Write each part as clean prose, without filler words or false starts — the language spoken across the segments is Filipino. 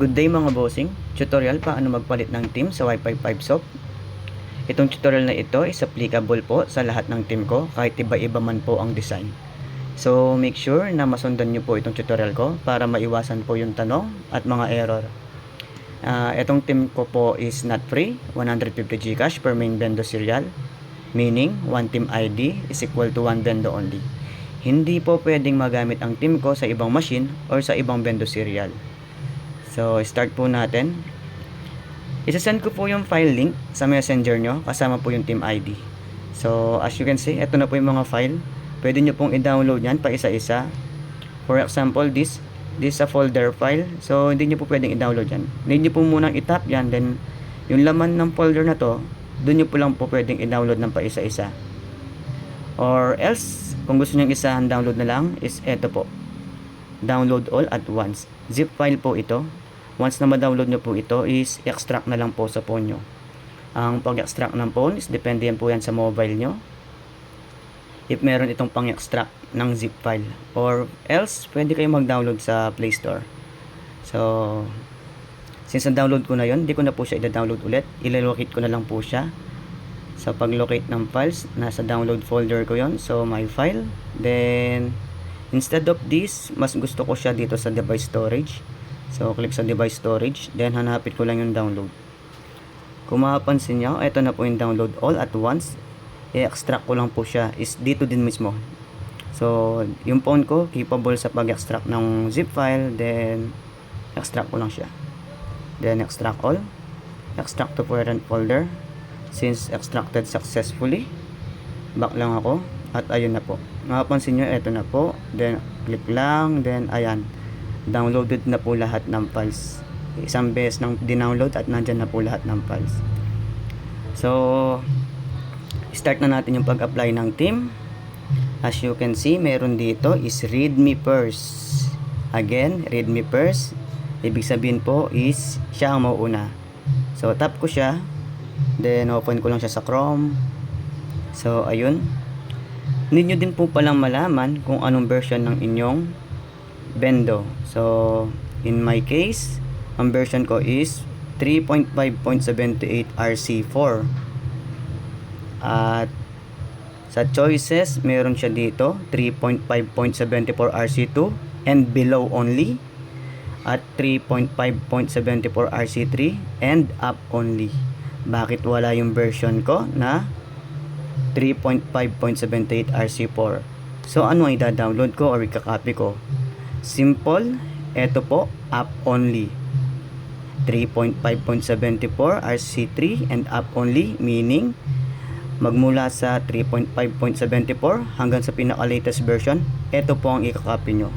Good day mga bossing, tutorial paano magpalit ng team sa Wi-Fi 5 SOP. Itong tutorial na ito is applicable po sa lahat ng team ko kahit iba-iba man po ang design. So make sure na masundan nyo po itong tutorial ko para maiwasan po yung tanong at mga error. Itong team ko po is not free, 150 Gcash per main vendor serial, meaning 1 team ID is equal to 1 vendor only. Hindi po pwedeng magamit ang team ko sa ibang machine or sa ibang vendor serial. So, start po natin. Isasend ko po yung file link sa messenger nyo kasama po yung team ID. So, as you can see, ito na po yung mga file. Pwede nyo pong i-download yan pa isa-isa. For example, this is a folder file. So, hindi nyo po pwedeng i-download yan. Need nyo po munang i-tap yan. Then, yung laman ng folder na to, doon nyo po lang po pwedeng i-download ng pa isa-isa. Or else, kung gusto nyo isahan download na lang, is eto po. Download all at once. Zip file po ito. Once na ma-download nyo po ito is extract na lang po sa phone nyo. Ang pag-extract ng phone is depende yan po yan sa mobile nyo. If meron itong pang-extract ng zip file. Or else, pwede kayo mag-download sa Play Store. So, since na-download ko na yon, hindi ko na po siya i-download ulit. I-locate ko na lang po siya. So, pag-locate ng files, nasa download folder ko yon. So, my file. Then, instead of this, mas gusto ko siya dito sa device storage. So, click sa device storage. Then, hanapin ko lang yung download. Kung mapapansin nyo, ito na po yung download all at once. I-extract ko lang po siya. Is dito din mismo. So, yung phone ko, capable sa pag-extract ng zip file. Then, extract ko lang siya. Then, extract all. Extract to parent folder. Since extracted successfully, back lang ako. At ayun na po. Mapapansin nyo, ito na po. Then, click lang. Then, ayan. Downloaded na po lahat ng files. Isang beses nang dinownload at nandyan na po lahat ng files. So, start na natin yung pag-apply ng team. As you can see, meron dito is readme first. Again, readme first. Ibig sabihin po is siya ang mauuna. So, tap ko siya. Then, open ko lang siya sa Chrome. So, ayun. Need nyo din po palang malaman kung anong version ng inyong bendo. So, in my case, ang version ko is 3.5.78 RC4. At sa choices, meron siya dito 3.5.74 RC2 and below only. At 3.5.74 RC3 and up only. Bakit wala yung version ko na 3.5.78 RC4? So, ano ang i-download ko or i-copy ko? Simple, eto po, up only. 3.5.74 RC3 and up only, meaning magmula sa 3.5.74 hanggang sa pinaka-latest version, eto po ang i-copy nyo.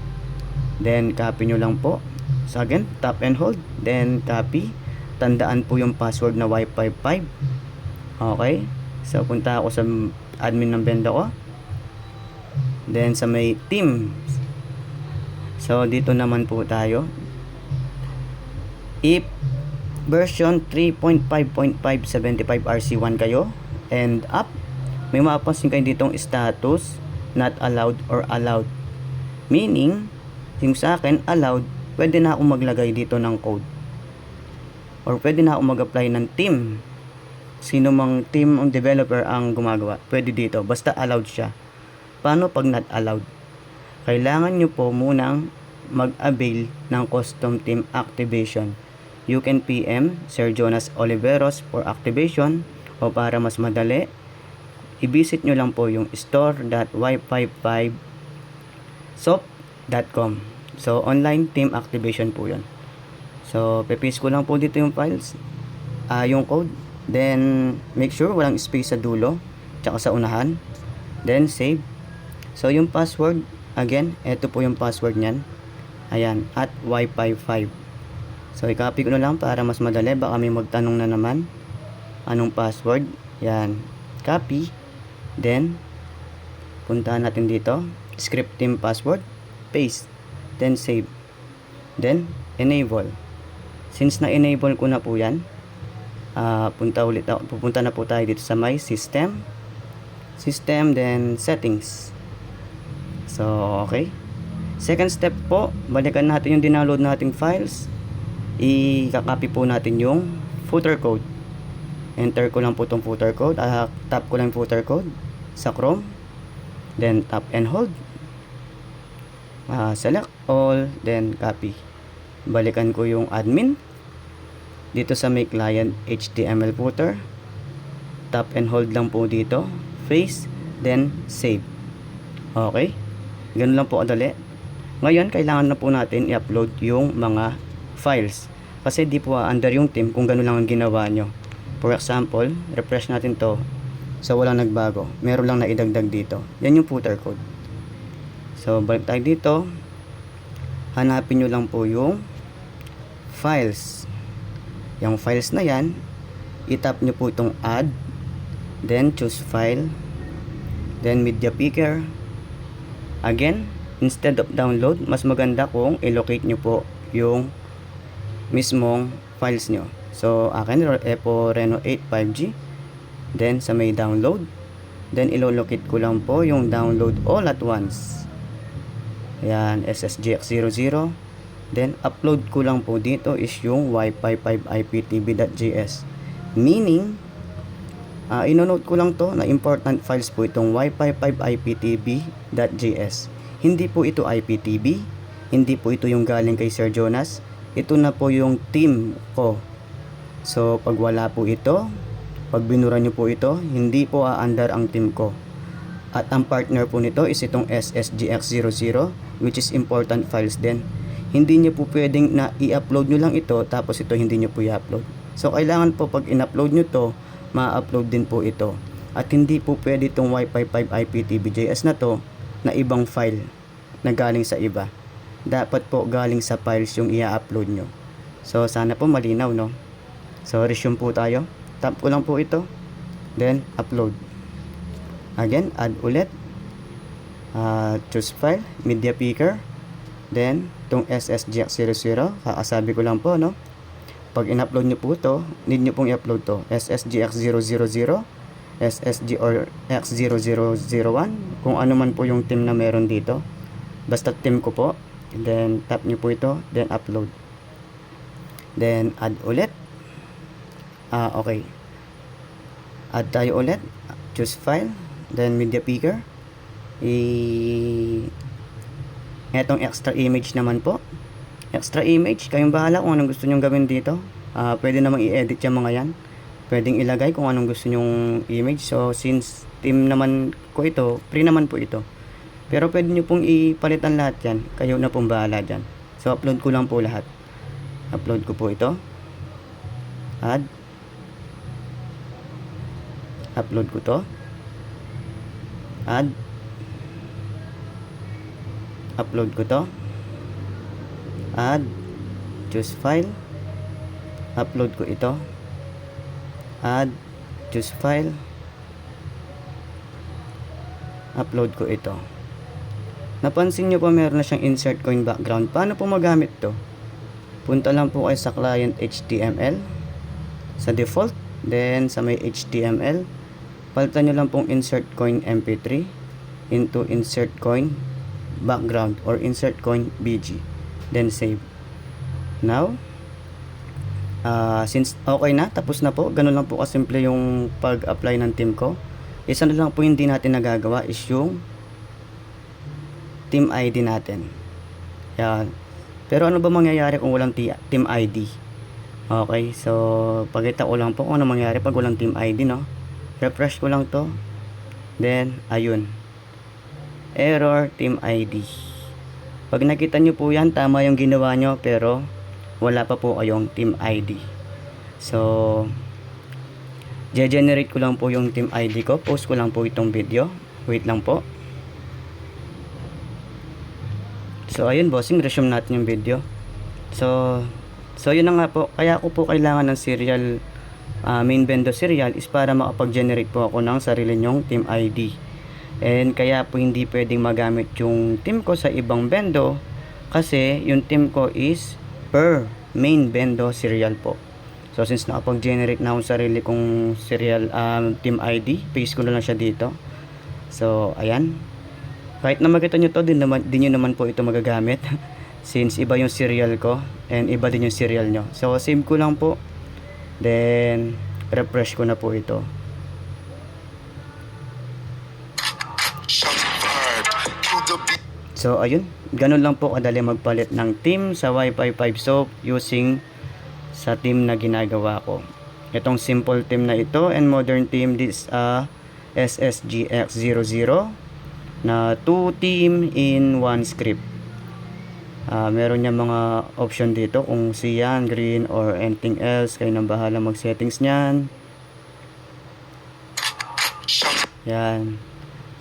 Then, copy nyo lang po. So, again, tap and hold. Then, copy. Tandaan po yung password na Wi-Fi 5. Okay? So, punta ako sa admin ng benda ko. Then, sa may team. So, dito naman po tayo. If version 3.5.575 RC1 kayo and up, may mapapansin kayo ditong status not allowed or allowed. Meaning, yung sa akin, allowed, pwede na akong maglagay dito ng code. Or pwede na akong mag-apply ng team. Sino mang team ang developer ang gumagawa, pwede dito. Basta allowed siya. Paano pag not allowed? Kailangan nyo po munang mag-avail ng custom team activation. You can PM Sir Jonas Oliveros for activation, o para mas madali, i-visit nyo lang po yung store.wi5.sop.com. So, online team activation po yun. So, paste ko lang po dito yung files, yung code. Then, make sure walang space sa dulo, tsaka sa unahan. Then, save. So, yung password, again, ito po yung password nyan. Ayan, at Wi-Fi 5. So, i-copy ko na lang para mas madali. Baka may magtanong na naman. Anong password? Yan. Copy. Then, puntahan natin dito. Script team password. Paste. Then, save. Then, enable. Since na-enable ko na po yan, pupunta na po tayo dito sa my system. System, then settings. So, okay. Second step po, balikan natin yung dinownload nating files. i-copy po natin yung footer code. Enter ko lang po itong footer code, tap ko lang footer code sa Chrome, then tap and hold, select all, then copy. Balikan ko yung admin dito sa may client HTML footer, tap and hold lang po dito, paste, then save. Okay, ganun lang po kadali. Ngayon kailangan na po natin i-upload yung mga files kasi di po under yung team kung ganun lang ang ginawa nyo. For example, refresh natin to, so walang nagbago, meron lang na idagdag dito. Yan yung footer code. So balik tayo dito, hanapin nyo lang po yung files. Yung files na yan, itap nyo po itong add, then choose file, then media picker. Again, instead of download, mas maganda kung i-locate nyo po yung mismong files nyo. So akin Epo Reno 8 5G, then sa may download, then ilo-locate ko lang po yung download all at once. Ayan, SSGX00. Then upload ko lang po dito is yung Wi-Fi 5 IPTV.js. Meaning, inonote ko lang to na important files po itong Wi-Fi 5 IPTV.js. Hindi po ito IPTV, hindi po ito yung galing kay Sir Jonas. Ito na po yung team ko. So pag wala po ito, pag binura nyo po ito, hindi po under ang team ko. At ang partner po nito is itong SSGX00, which is important files din. Hindi nyo po pwedeng na i-upload nyo lang ito, tapos ito hindi nyo po i-upload. So kailangan po pag in-upload nyo to, ma-upload din po ito. At hindi po pwede itong Wi-Fi 5 IPTV.js na to, na ibang file na galing sa iba. Dapat po galing sa files yung i-upload nyo. So sana po malinaw, no? So resume po tayo. Tap ko lang po ito, then upload. Again, add ulit, choose file, media picker, then itong SSGX00, kakasabi ko lang po, no? Pag in-upload nyo po ito, need nyo pong i-upload to SSGX000, SSG or X0001, kung ano man po yung team na meron dito, basta team ko po. Then tap nyo po ito, then upload, then add ulit. Okay, add tayo ulit, choose file, then media picker, etong extra image naman po, extra image, kayong bahala kung anong gusto nyong gawin dito. Pwede namang i-edit yung mga yan, pwedeng ilagay kung anong gusto nyong image. So since team naman ko ito, free naman po ito, pero pwede nyo pong ipalitan lahat yan, kayo na pong bahala dyan. So upload ko lang po lahat, upload ko po ito, add, upload ko to, add, upload ko to, add, choose file, upload ko ito, add, choose file, upload ko ito. Napansin nyo po meron na siyang insert coin background. Paano po magamit to? Punta lang po kayo sa client HTML, sa default, then sa may HTML, palitan nyo lang pong insert coin mp3 into insert coin background or insert coin bg, then save. Now since okay na, tapos na po, ganun lang po kasimple yung pag-apply ng team ko. Isa na lang po hindi natin nagagawa is yung team ID natin. Yan. Pero ano ba mangyayari kung walang team ID? Okay, so pakita ko lang po kung ano mangyayari pag walang team ID, no? Refresh ko lang to, then ayun, error team ID. Pag nakita nyo po yan, tama yung ginawa nyo, pero wala pa po kayong team ID. So generate ko lang po yung team ID ko, post ko lang po itong video. Wait lang po. So ayun bossing, resume natin yung video. So yun na nga po, kaya ko po kailangan ng serial, main vendor serial is para makapag-generate po ako ng sarili nyong team ID. And kaya po hindi pwedeng magamit yung team ko sa ibang vendor, kasi yung team ko is per main vendor serial po. So since nakapag-generate na akong sarili kong serial team ID, paste ko na lang siya dito. So ayan, kahit na makita nyo to, din nyo naman po ito magagamit. since iba yung serial ko and iba din yung serial nyo. So save ko lang po, then refresh ko na po ito. So ayun, ganun lang po kadali magpalit ng theme sa Wi-Fi 5 Soap using sa theme na ginagawa ko. Itong simple theme na ito and modern theme, this SSGX00 na 2 theme in 1 script. Meron niya mga option dito kung cyan, green or anything else. Kayo nang bahala mag settings niyan. Yan.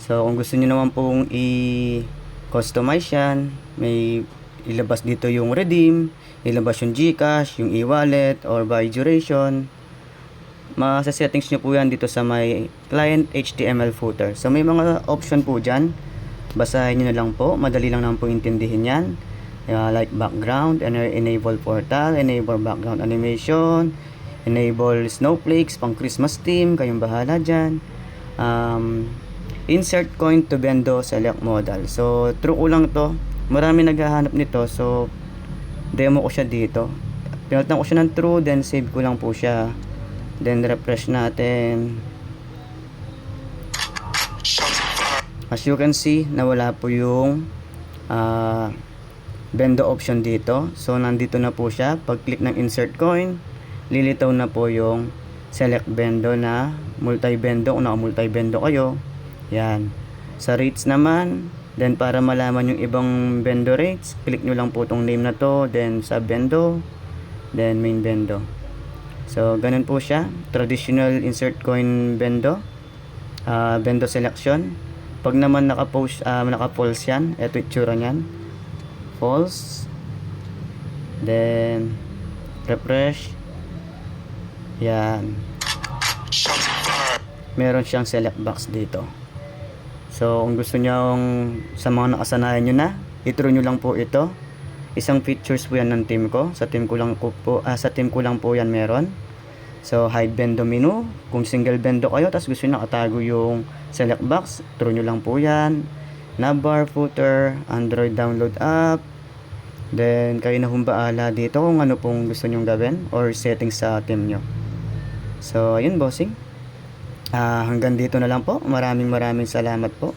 So kung gusto niyo naman pong i-customize yan, may ilabas dito yung redeem, ilabas yung GCash, yung e-wallet or by duration. Masa-settings nyo po yan dito sa may client HTML footer. So may mga option po dyan. Basahin nyo na lang po. Madali lang naman po intindihin yan. Like background, enable portal, enable background animation, enable snowflakes, pang Christmas theme, kayong bahala dyan. Insert coin to Bendo, select modal. So true ko lang to. Marami naghahanap nito. So demo ko siya dito. Pinalitan ko siya ng true, then save ko lang po siya. Then refresh natin. As you can see, nawala po yung Bendo option dito. So nandito na po siya. Pag click ng insert coin, lilitaw na po yung select Bendo na multi-bendo. Kung naka-multi-bendo kayo, yan. Sa rates naman, then para malaman yung ibang bendo rates, click nyo lang po tong name na to, then sub bendo, then main bendo. So ganun po siya. Traditional insert coin bendo, bendo selection. Pag naman naka-false yan, eto itsura nyan, false, then refresh, yan, meron siyang select box dito. So kung gusto nyo sa mga nakasanayan nyo na, i-true nyo lang po ito. Isang features po yan ng team ko. Sa team ko lang po yan meron. So hide bendo menu, kung single bendo kayo tapos gusto nyo nakatago yung select box, true nyo lang po yan. Navbar, footer, Android download app, then kayo na humbaala dito kung ano pong gusto nyong gawin or settings sa team nyo. So ayun bossing, hanggang dito na lang po. Maraming salamat po.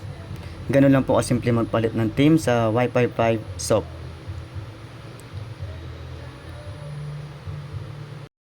Ganun lang po kasimple magpalit ng theme sa Wi-Fi 5 Soap.